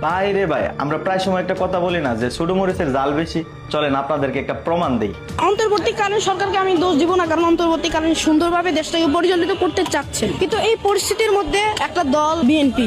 ভাই রে ভাই, আমরা প্রায় সময় একটা কথা বলি না যে ছোট মরিচের জাল বেশি। চলেন আপনাদেরকে একটা প্রমাণ দেই। অন্তর্বর্তীকালীন সরকারকে আমি দোষ দিব না, কারণ অন্তর্বর্তীকালীন সুন্দরভাবে দেশটাকে পরিচালিত করতে চাচ্ছেন, কিন্তু এই পরিস্থিতির মধ্যে একটা দল বিএনপি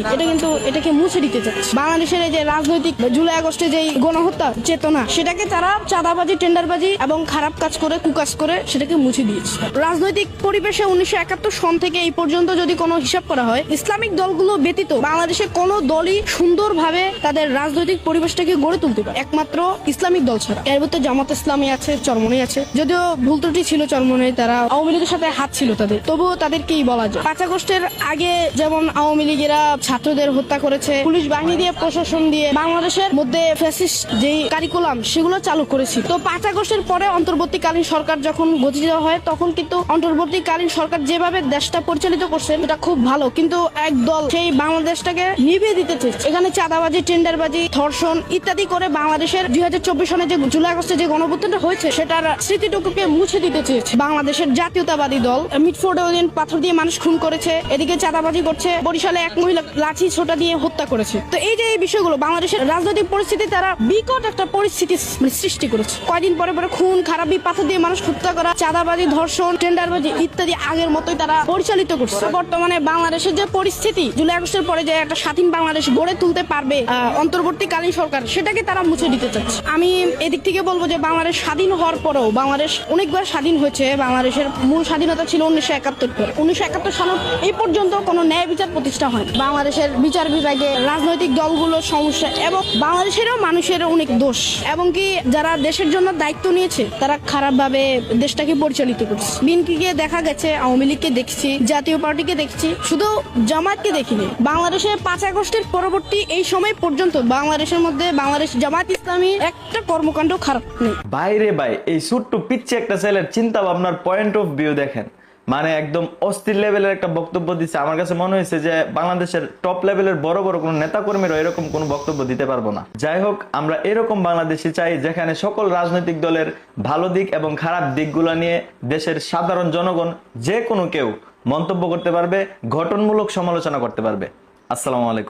এটাকে মুছে দিতে চাচ্ছে। বাংলাদেশের এই যে রাজনৈতিক জুলাই আগস্টে যে গণহত্যা চেতনা, সেটাকে তারা চাঁদাবাজি, টেন্ডারবাজি এবং খারাপ কাজ করে, কুকাজ করে সেটাকে মুছে দিয়েছে। রাজনৈতিক পরিবেশে 1971 সন থেকে এই পর্যন্ত যদি কোনো হিসাব করা হয়, ইসলামিক দলগুলো ব্যতীত বাংলাদেশে কোনো দলই সুন্দরভাবে তাদের রাজনৈতিক পরিবেশটাকে গড়ে তুলতে পারে, একমাত্র ইসলামিক দল ছাড়া। এর ভিতরে জামাত ইসলামী আছে, চরমনাই আছে, যদিও ভুল ত্রুটি ছিল চরমনাই, তারা আওয়ামী লীগের সাথে হাত ছিল তাদের, তবুও তাদেরকেই বলা যায়। 5 আগস্টের আগে যেমন আওয়ামী লীগেরা ছাত্রদের হত্যা করেছে, পুলিশ বাহিনী দিয়ে, প্রশাসন দিয়ে বাংলাদেশের মধ্যে ফ্যাসিস্ট যেই কারিকুলাম সেগুলো চালু করেছিল। তো 5 আগস্টের পরে অন্তর্বর্তীকালীন সরকার যখন গঠিত হয়, তখন কিন্তু অন্তর্বর্তীকালীন সরকার যেভাবে দেশটা পরিচালিত করছে এটা খুব ভালো, কিন্তু একদল সেই বাংলাদেশটাকে নিভিয়ে দিতে চেয়েছে। এখানে চাঁদাবাজি, টেন্ডারবাজি, ধর্ষণ ইত্যাদি করে বাংলাদেশের 2024 সনে যে জুলাই আগস্টে যে গণঅভ্যুত্থানটা হয়েছে সেটার স্মৃতিটুকুকে মুছে দিতে চেয়েছে। বাংলাদেশের জাতীয়তাবাদী দল মিটফোর্ডে পাথর দিয়ে মানুষ খুন করেছে, এদিকে চাঁদাবাজি করছে, বরিশালে এক মহিলা লাঠি ছোটা দিয়ে হত্যা করেছে। তো এই যে এই বিষয়গুলো বাংলাদেশের রাজনৈতিক পরিস্থিতি তারা বিকট একটা পরিস্থিতি সৃষ্টি করেছে। কয়দিন পরে পরে খুন খারাপি, পাথর দিয়ে মানুষ হত্যা করা, চাঁদাবাজি, ধর্ষণ, টেন্ডারবাজি ইত্যাদি আগের মতোই তারা পরিচালিত করছে। বর্তমানে বাংলাদেশের যে পরিস্থিতি, জুলাই আগস্টের পরে যে একটা স্বাধীন বাংলাদেশ গড়ে তুলতে পারবে অন্তর্বর্তীকালীন সরকার, সেটাকে তারা মুছে দিতে চাচ্ছে। আমি এদিক থেকে বলবো যে বাংলাদেশ স্বাধীন হওয়ার পরেও বাংলাদেশ অনেকবার স্বাধীন হয়েছে। বাংলাদেশের মূল স্বাধীনতা ছিল 1971 পরে। 1971 সাল এই পর্যন্ত কোনো ন্যায় বিচার প্রতিষ্ঠা হয়। বাংলাদেশের বিচার বিভাগে রাজনৈতিক দলগুলোর সমস্যা এবং বাংলাদেশেরও মানুষের অনেক দোষ, এবং কি যারা দেশের জন্য দায়িত্ব নিয়েছে তারা খারাপভাবে দেশটাকে পরিচালিত করছে। বিএনপিকে দেখা গেছে, আওয়ামী লীগকে দেখছি, জাতীয় পার্টিকে দেখছি, শুধু জামাতকে দেখিনি। বাংলাদেশে 5 আগস্টের পরবর্তী এই সময় পর্যন্ত বাংলাদেশের মধ্যে বাংলাদেশ জামাত ইসলামী একটা কর্মকাণ্ড খারাপ নেই। ভাই রে ভাই, এই ছোট্ট পিচ্ছে একটা ছেলের চিন্তা ভাবনার পয়েন্ট অফ ভিউ দেখেন, মানে একদম অস্থির লেভেলের একটা বক্তব্য দিচ্ছে। আমার কাছে মনে হয়েছে যে বাংলাদেশের টপ লেভেলের বড় বড় কোনো নেতা কর্মীরা এরকম কোনো বক্তব্য দিতে পারবো না। যাই হোক, আমরা এরকম বাংলাদেশি চাই যেখানে সকল রাজনৈতিক দলের ভালো দিক এবং খারাপ দিকগুলো নিয়ে দেশের সাধারণ জনগণ যে কোনো কেউ মন্তব্য করতে পারবে, গঠনমূলক সমালোচনা করতে পারবে। আসসালামু আলাইকুম।